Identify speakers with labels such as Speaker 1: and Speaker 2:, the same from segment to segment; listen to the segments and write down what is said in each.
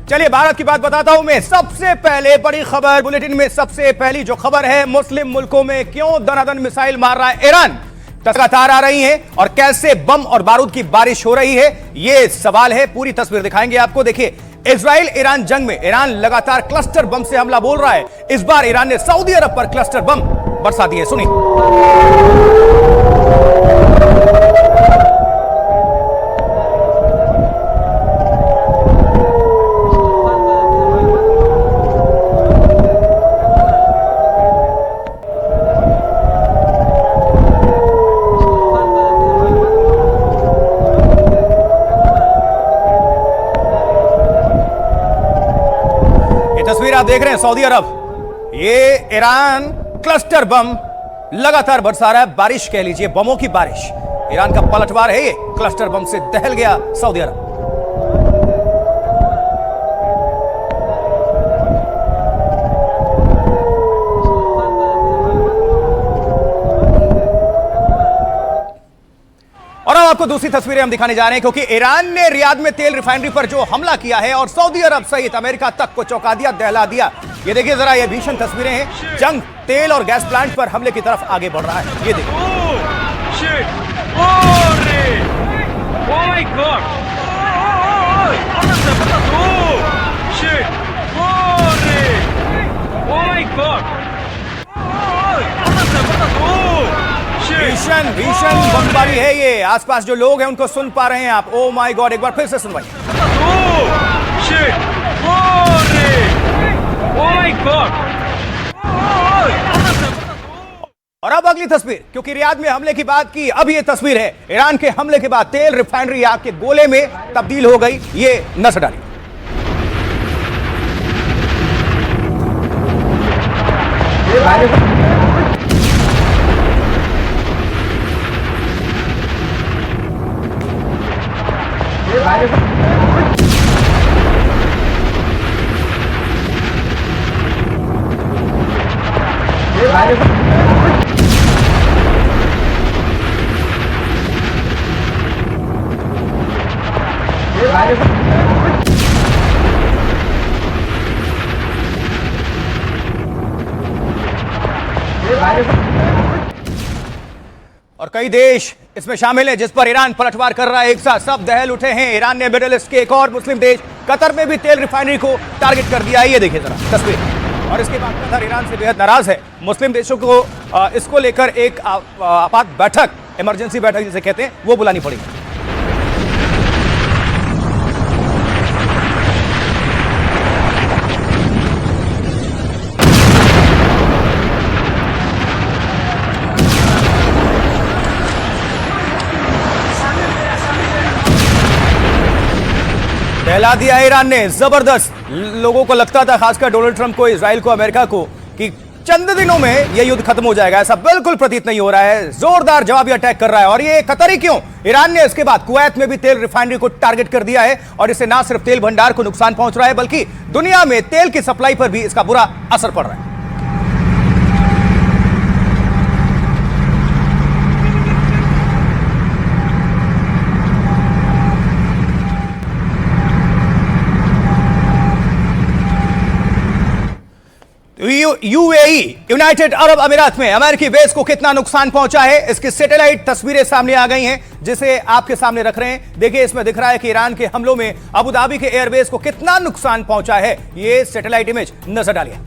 Speaker 1: चलिए भारत की बात बताता हूं मैं। सबसे पहले बड़ी खबर बुलेटिन में, सबसे पहली जो खबर है, मुस्लिम मुल्कों में क्यों दनादन मिसाइल मार रहा है ईरान, लगातार आ रही हैं और कैसे बम और बारूद की बारिश हो रही है, यह सवाल है। पूरी तस्वीर दिखाएंगे आपको। देखिए, इजराइल ईरान जंग में ईरान लगातार क्लस्टर बम से हमला बोल रहा है। इस बार ईरान ने सऊदी अरब पर क्लस्टर बम बरसा दिए। सुनिए। तस्वीर आप देख रहे हैं, सऊदी अरब, ये ईरान क्लस्टर बम लगातार बरसा रहा है। बारिश कह लीजिए, बमों की बारिश। ईरान का पलटवार है ये, क्लस्टर बम से दहल गया सऊदी अरब। और अब आपको दूसरी तस्वीरें हम दिखाने जा रहे हैं, क्योंकि ईरान ने रियाद में तेल रिफाइनरी पर जो हमला किया है और सऊदी अरब सहित अमेरिका तक को चौंका दिया, दहला दिया। ये देखिए जरा, ये भीषण तस्वीरें हैं। जंग तेल और गैस प्लांट पर हमले की तरफ आगे बढ़ रहा है। ये देखिए। भीषण भीषण बमबारी है ये। आसपास जो लोग हैं उनको सुन पा रहे हैं आप। ओ माय गॉड, एक बार फिर से सुनवाइए। और अब अगली तस्वीर, क्योंकि रियाद में हमले की बात की, अब ये तस्वीर है ईरान के हमले के बाद तेल रिफाइनरी आग के गोले में तब्दील हो गई। ये नजर डालिए। और कई देश इसमें शामिल हैं जिस पर ईरान पलटवार कर रहा है। एक साथ सब दहल उठे हैं। ईरान ने मिडिल ईस्ट के एक और मुस्लिम देश कतर में भी तेल रिफाइनरी को टारगेट कर दिया है। ये देखिए जरा तस्वीर। और इसके बाद कतर ईरान से बेहद नाराज है। मुस्लिम देशों को इसको लेकर एक आपात बैठक, इमरजेंसी बैठक जिसे कहते हैं, वो बुलानी पड़ी। फैला दिया ईरान ने जबरदस्त। लोगों को लगता था, खासकर डोनाल्ड ट्रंप को, इजराइल को, अमेरिका को, कि चंद दिनों में यह युद्ध खत्म हो जाएगा। ऐसा बिल्कुल प्रतीत नहीं हो रहा है। जोरदार जवाबी अटैक कर रहा है। और ये कतर ही क्यों, ईरान ने इसके बाद कुवैत में भी तेल रिफाइनरी को टारगेट कर दिया है। और इससे ना सिर्फ तेल भंडार को नुकसान पहुंच रहा है, बल्कि दुनिया में तेल की सप्लाई पर भी इसका बुरा असर पड़ रहा है। यूएई, यूनाइटेड अरब अमीरात में अमेरिकी बेस को कितना नुकसान पहुंचा है, इसकी सैटेलाइट तस्वीरें सामने आ गई हैं, जिसे आपके सामने रख रहे हैं। देखिए, इसमें दिख रहा है कि ईरान के हमलों में अबू धाबी के एयरबेस को कितना नुकसान पहुंचा है। ये सैटेलाइट इमेज नजर डालिए।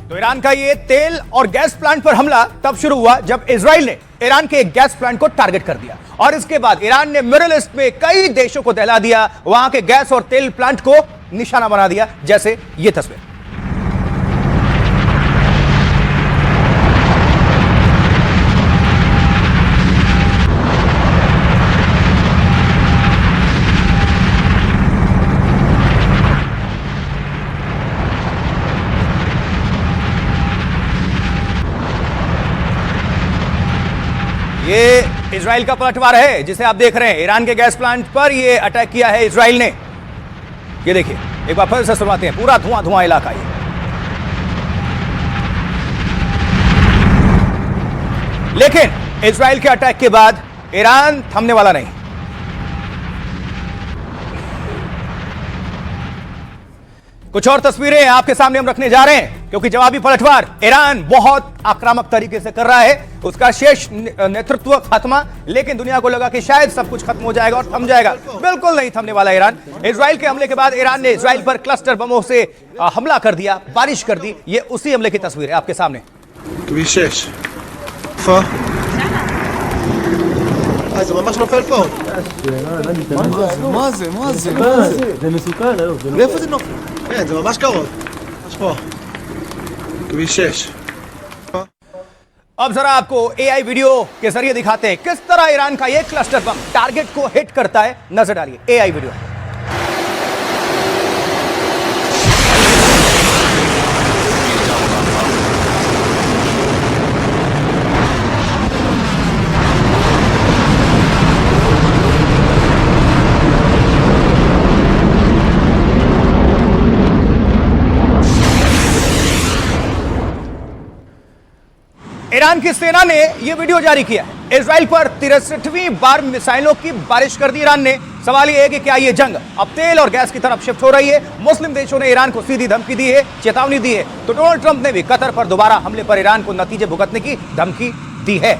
Speaker 1: तो ईरान का ये तेल और गैस प्लांट पर हमला तब शुरू हुआ जब इजराइल ने ईरान के एक गैस प्लांट को टारगेट कर दिया। और इसके बाद ईरान ने मिडिल ईस्ट में कई देशों को दहला दिया, वहां के गैस और तेल प्लांट को निशाना बना दिया, जैसे ये तस्वीर। ये इजराइल का पलटवार है जिसे आप देख रहे हैं। ईरान के गैस प्लांट पर ये अटैक किया है इजराइल ने। ये देखिए, एक बार फिर से सुनवाते हैं। पूरा धुआं धुआं इलाका ये। लेकिन इजराइल के अटैक के बाद ईरान थमने वाला नहीं। कुछ और तस्वीरें आपके सामने हम रखने जा रहे हैं, क्योंकि जवाबी पलटवार ईरान बहुत आक्रामक तरीके से कर रहा है, उसका शेष नेतृत्व खत्म। लेकिन दुनिया को लगा कि शायद सब कुछ खत्म हो जाएगा और थम जाएगा, बिल्कुल नहीं थमने वाला ईरान। इजराइल के हमले के बाद ईरान ने इजराइल पर क्लस्टर बमों से हमला कर दिया, बारिश कर दी। ये उसी हमले की तस्वीर है आपके सामने।
Speaker 2: זה ממש נופל פה.
Speaker 3: מה זה?
Speaker 2: זה מסוכן היום. מאיפה זה נופל? כן, זה ממש קרוב. ממש פה. כביש 6.
Speaker 1: अब जरा आपको एआई वीडियो के जरिए दिखाते हैं किस तरह ईरान का यह क्लस्टर बम टारगेट को हिट करता है। नजर डालिए एआई वीडियो। ईरान की सेना ने यह वीडियो जारी किया है। इजराइल पर 63वीं बार मिसाइलों की बारिश कर दी ईरान ने। सवाल यह है कि क्या यह जंग अब तेल और गैस की तरफ शिफ्ट हो रही है? मुस्लिम देशों ने ईरान को सीधी धमकी दी है, चेतावनी दी है, तो डोनाल्ड ट्रंप ने भी कतर पर दोबारा हमले पर ईरान को नतीजे भुगतने की धमकी दी है।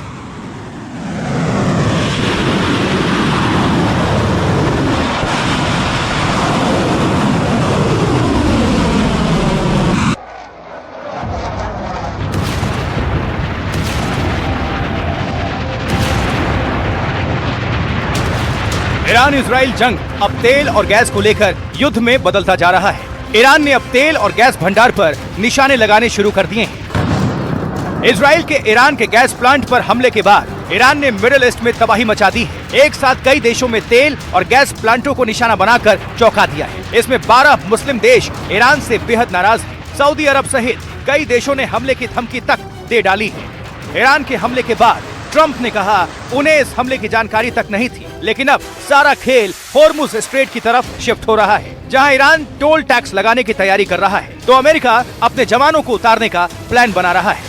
Speaker 1: ईरान इजराइल जंग अब तेल और गैस को लेकर युद्ध में बदलता जा रहा है। ईरान ने अब तेल और गैस भंडार पर निशाने लगाने शुरू कर दिए हैं। इजराइल के ईरान के गैस प्लांट पर हमले के बाद ईरान ने मिडिल ईस्ट में तबाही मचा दी है। एक साथ कई देशों में तेल और गैस प्लांटों को निशाना बनाकर चौंका दिया है। इसमें 12 मुस्लिम देश ईरान से बेहद नाराज हैं। सऊदी अरब सहित कई देशों ने हमले की धमकी तक दे डाली है। ईरान के हमले के बाद ट्रंप ने कहा उन्हें इस हमले की जानकारी तक नहीं थी, लेकिन अब सारा खेल होर्मुज स्ट्रेट की तरफ शिफ्ट हो रहा है, जहां ईरान टोल टैक्स लगाने की तैयारी कर रहा है, तो अमेरिका अपने जवानों को उतारने का प्लान बना रहा है।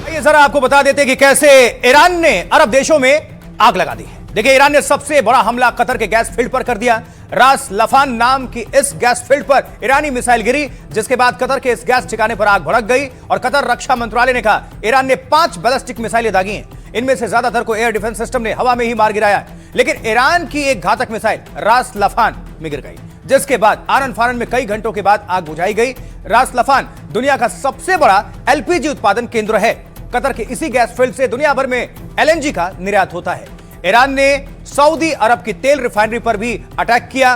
Speaker 1: आइए जरा आपको बता देते कि कैसे ईरान ने अरब देशों में आग लगा दी है। देखिए, ईरान ने सबसे बड़ा हमला कतर के गैस फील्ड पर कर दिया। रास लफान नाम की इस गैस फील्ड पर ईरानी मिसाइल गिरी, जिसके बाद कतर के इस गैस ठिकाने पर आग भड़क गई और कतर रक्षा मंत्रालय ने कहा ईरान ने 5 बैलिस्टिक मिसाइलें दागी हैं। इनमें से ज्यादातर को एयर डिफेंस सिस्टम ने हवा में ही मार गिराया, लेकिन ईरान की एक घातक मिसाइल रास लफान में गिर गई, जिसके बाद आरन फारन में कई घंटों के बाद आग बुझाई गई। रास लफान दुनिया का सबसे बड़ा एलपीजी उत्पादन केंद्र है। कतर के इसी गैस फील्ड से दुनिया भर में एलएनजी का निर्यात होता है। ईरान ने सऊदी अरब की तेल रिफाइनरी पर भी अटैक किया।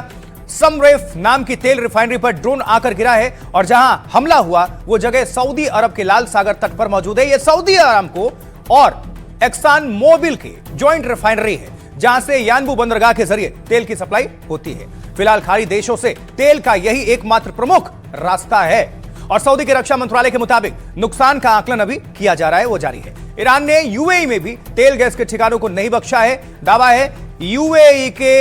Speaker 1: समरेफ नाम की तेल रिफाइनरी पर ड्रोन आकर गिरा है और जहां हमला हुआ वो जगह सऊदी अरब के लाल सागर तट पर मौजूद है। यह सऊदी अरामको और एक्सान मोबिल की जॉइंट रिफाइनरी है, जहां से यानबू बंदरगाह के जरिए तेल की सप्लाई होती है। फिलहाल खाड़ी देशों से तेल का यही एकमात्र प्रमुख रास्ता है और सऊदी के रक्षा मंत्रालय के मुताबिक नुकसान का आकलन अभी किया जा रहा है, वो जारी है। ईरान ने यूएई में भी तेल गैस के ठिकानों को नहीं बख्शा है। दावा है यूएई के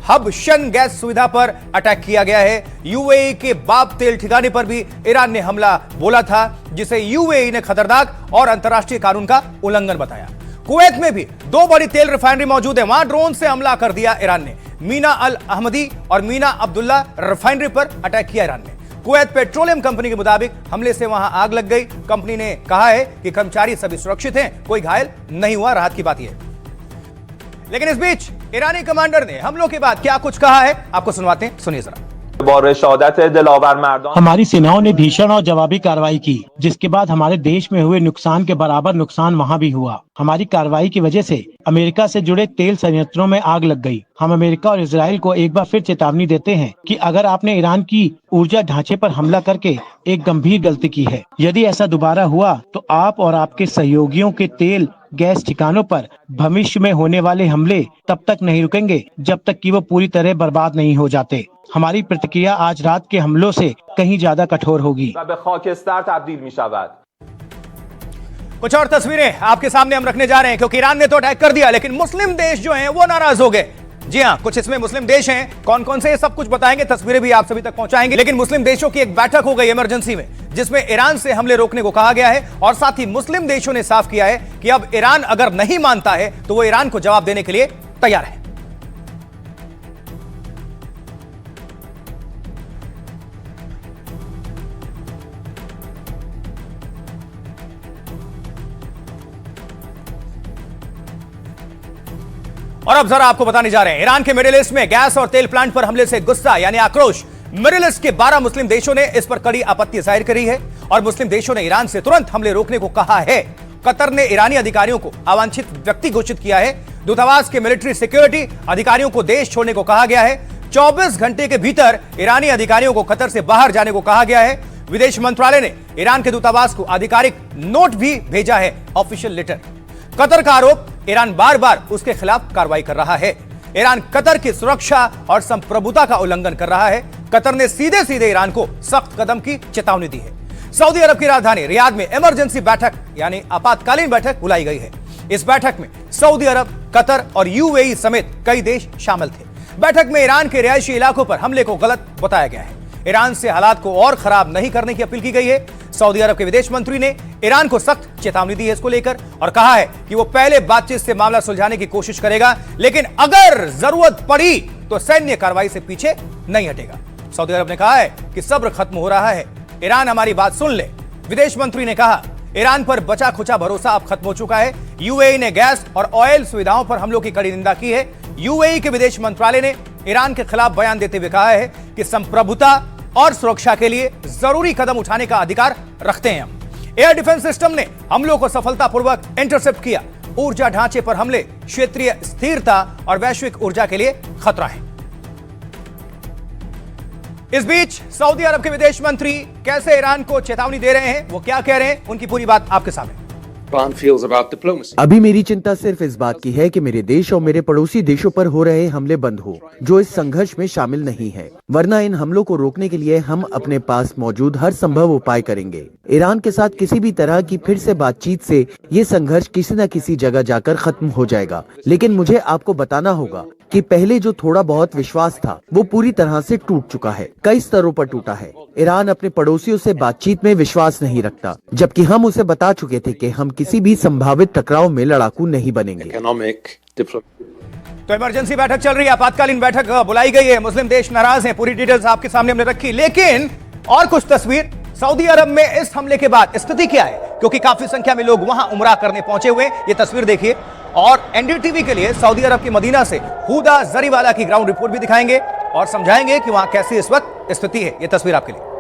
Speaker 1: हब शन गैस सुविधा पर अटैक किया गया है। यूएई के बाब तेल ठिकाने पर भी ईरान ने हमला बोला था, जिसे यूएई ने खतरनाक और अंतर्राष्ट्रीय कानून का उल्लंघन बताया। कुवैत में भी 2 बड़ी तेल रिफाइनरी मौजूद है, वहां ड्रोन से हमला कर दिया ईरान ने। मीना अल अहमदी और मीना अब्दुल्ला रिफाइनरी पर अटैक किया ईरान ने। कुवैत पेट्रोलियम कंपनी के मुताबिक हमले से वहां आग लग गई। कंपनी ने कहा है कि कर्मचारी सभी सुरक्षित हैं, कोई घायल नहीं हुआ, राहत की बात यह है। लेकिन इस बीच ईरानी कमांडर ने हमलों के बाद क्या कुछ कहा है, आपको सुनवाते हैं, सुनिए जरा।
Speaker 4: हमारी सेनाओं ने भीषण और जवाबी कार्रवाई की, जिसके बाद हमारे देश में हुए नुकसान के बराबर नुकसान वहां भी हुआ। हमारी कार्रवाई की वजह से अमेरिका से जुड़े तेल संयंत्रों में आग लग गई। हम अमेरिका और इजराइल को एक बार फिर चेतावनी देते हैं कि अगर आपने ईरान की ऊर्जा ढांचे पर हमला करके एक गंभीर गलती की है, यदि ऐसा दोबारा हुआ तो आप और आपके सहयोगियों के तेल गैस ठिकानों पर भविष्य में होने वाले हमले तब तक नहीं रुकेंगे जब तक कि वो पूरी तरह बर्बाद नहीं हो जाते। हमारी प्रतिक्रिया आज रात के हमलों से कहीं ज्यादा कठोर होगी।
Speaker 1: कुछ और तस्वीरें आपके सामने हम रखने जा रहे हैं, क्योंकि ईरान ने तो अटैक कर दिया, लेकिन मुस्लिम देश जो हैं वो नाराज हो गए। जी हां, कुछ इसमें मुस्लिम देश हैं, कौन कौन से ये सब कुछ बताएंगे, तस्वीरें भी आप सभी तक पहुंचाएंगे। लेकिन मुस्लिम देशों की एक बैठक हो गई इमरजेंसी में, जिसमें ईरान से हमले रोकने को कहा गया है और साथ ही मुस्लिम देशों ने साफ किया है कि अब ईरान अगर नहीं मानता है तो वो ईरान को जवाब देने के लिए तैयार है। और अब जरा आपको बताने जा रहे हैं, ईरान के मिडिल ईस्ट में गैस और तेल प्लांट पर हमले से गुस्सा यानी आक्रोश। मिडिल ईस्ट के 12 मुस्लिम देशों ने इस पर कड़ी आपत्ति जाहिर करी है और मुस्लिम देशों ने ईरान से तुरंत हमले रोकने को कहा है। कतर ने ईरानी अधिकारियों को अवांछित व्यक्ति घोषित किया है। दूतावास के मिलिट्री सिक्योरिटी अधिकारियों को देश छोड़ने को कहा गया है। 24 घंटे के भीतर ईरानी अधिकारियों को कतर से बाहर जाने को कहा गया है। विदेश मंत्रालय ने ईरान के दूतावास को आधिकारिक नोट भी भेजा है, ऑफिशियल लेटर। कतर का आरोप, ईरान बार बार उसके खिलाफ कार्रवाई कर रहा है। ईरान कतर की सुरक्षा और संप्रभुता का उल्लंघन कर रहा है। कतर ने सीधे सीधे ईरान को सख्त कदम की चेतावनी दी है। सऊदी अरब की राजधानी रियाद में इमरजेंसी बैठक यानी आपातकालीन बैठक बुलाई गई है। इस बैठक में सऊदी अरब, कतर और यूएई समेत कई देश शामिल थे। बैठक में ईरान के रिहायशी इलाकों पर हमले को गलत बताया गया है। ईरान से हालात को और खराब नहीं करने की अपील की गई है। सऊदी अरब के विदेश मंत्री ने ईरान को सख्त चेतावनी दी है इसको लेकर और कहा है कि वो पहले बातचीत से मामला सुलझाने की कोशिश करेगा, लेकिन अगर जरूरत पड़ी तो सैन्य कार्रवाई से पीछे नहीं हटेगा। सऊदी अरब ने कहा है कि सब्र खत्म हो रहा है, ईरान हमारी बात सुन ले। विदेश मंत्री ने कहा ईरान पर बचा खुचा भरोसा अब खत्म हो चुका है। यूएई ने गैस और ऑयल सुविधाओं पर हमलों की कड़ी निंदा की है। यूएई के विदेश मंत्रालय ने ईरान के खिलाफ बयान देते हुए कहा है कि संप्रभुता और सुरक्षा के लिए जरूरी कदम उठाने का अधिकार रखते हैं हम। एयर डिफेंस सिस्टम ने हमलों को सफलतापूर्वक इंटरसेप्ट किया। ऊर्जा ढांचे पर हमले क्षेत्रीय स्थिरता और वैश्विक ऊर्जा के लिए खतरा है। इस बीच सऊदी अरब के विदेश मंत्री कैसे ईरान को चेतावनी दे रहे हैं, वो क्या कह रहे हैं, उनकी पूरी बात आपके सामने।
Speaker 3: अभी मेरी चिंता सिर्फ इस बात की है कि मेरे देश और मेरे पड़ोसी देशों पर हो रहे हमले बंद हो, जो इस संघर्ष में शामिल नहीं है। वरना इन हमलों को रोकने के लिए हम अपने पास मौजूद हर संभव उपाय करेंगे। ईरान के साथ किसी भी तरह की फिर से बातचीत से ये संघर्ष किसी न किसी जगह जाकर खत्म हो जाएगा। लेकिन मुझे आपको बताना होगा कि पहले जो थोड़ा बहुत विश्वास था वो पूरी तरह से टूट चुका है, कई स्तरों पर टूटा है। ईरान अपने पड़ोसियों से बातचीत में विश्वास नहीं रखता, जबकि हम उसे बता चुके थे कि हम किसी भी संभावित टकराव में लड़ाकू नहीं बनेंगे।
Speaker 1: तो इमरजेंसी बैठक चल रही है, आपातकालीन बैठक बुलाई गई है। मुस्लिम देश नाराज हैं, पूरी डिटेल्स आपके सामने हमने रखी। लेकिन और कुछ तस्वीर सऊदी अरब में इस हमले के बाद स्थिति क्या है, क्योंकि काफी संख्या में लोग वहां उमरा करने पहुंचे हुए। ये तस्वीर देखिए और एनडीटीवी के लिए सऊदी अरब की मदीना से हुदा जरीवाला की ग्राउंड रिपोर्ट भी दिखाएंगे और समझाएंगे कि वहां कैसी इस वक्त स्थिति है। ये तस्वीर आपके लिए।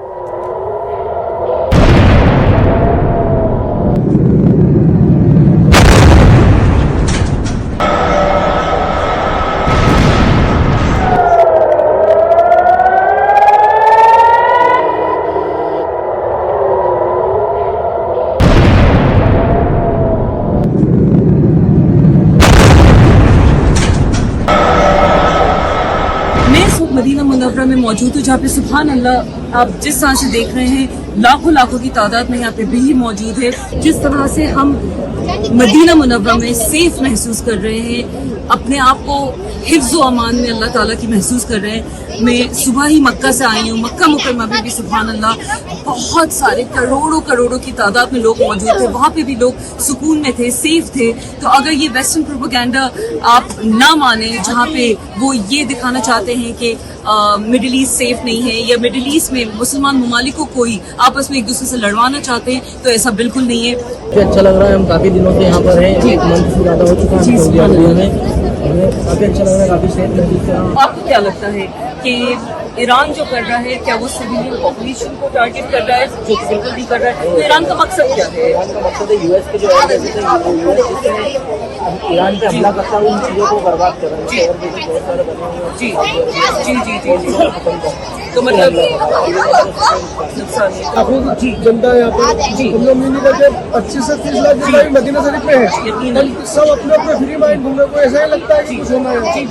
Speaker 5: मदीना मुनव्वरा में मौजूद हूँ, जहाँ पे सुभान अल्लाह आप जिस तरह से देख रहे हैं लाखों लाखों की तादाद में यहाँ पे भीड़ मौजूद है। जिस तरह से हम मदीना मुनव्वरा में सेफ महसूस कर रहे हैं, अपने आप को हिफ्ज़ व अमान में अल्लाह ताला की महसूस कर रहे हैं। मैं सुबह ही मक्का से आई हूँ। मक्का मुकर्रमा में भी सुभान अल्लाह बहुत सारे करोड़ों की तादाद में लोग मौजूद थे। वहाँ पे भी लोग सुकून में थे, सेफ थे। तो अगर ये वेस्टर्न प्रोपेगेंडा आप ना माने, जहाँ पे वो ये दिखाना चाहते हैं कि मिडिल ईस्ट सेफ नहीं है या मिडिल ईस्ट में मुसलमान ममालिक को कोई आपस में एक दूसरे से लड़वाना चाहते हैं, तो ऐसा बिल्कुल नहीं है।
Speaker 6: अच्छा लग रहा है, हम काफी दिनों से यहाँ पर हैं, एक मंथ से ज्यादा हो चुका है सऊदी अरब में। हमें काफी अच्छा लग रहा है, काफी सेफ महसूस कर रहा हूं।
Speaker 5: आपको क्या लगता है कि ईरान जो कर रहा है, क्या वो सिविलियन पॉपुलेशन को टारगेट कर रहा है, जो कि बिल्कुल नहीं कर रहा है? तो ईरान का मकसद क्या है?
Speaker 6: ईरान का मकसद है यूएस के जो ईरान पे हमला करता है, उन चीजों को बर्बाद कर रहा है।
Speaker 5: तो मतलब
Speaker 2: काफी जनता यहाँ पर हम लोग मिली करके 25 से 30 लाख जनता मदीना शरीफ में है। सब अपने अपने फ्री माइंड घूमने को ऐसा ही लगता है कि कुछ होना है।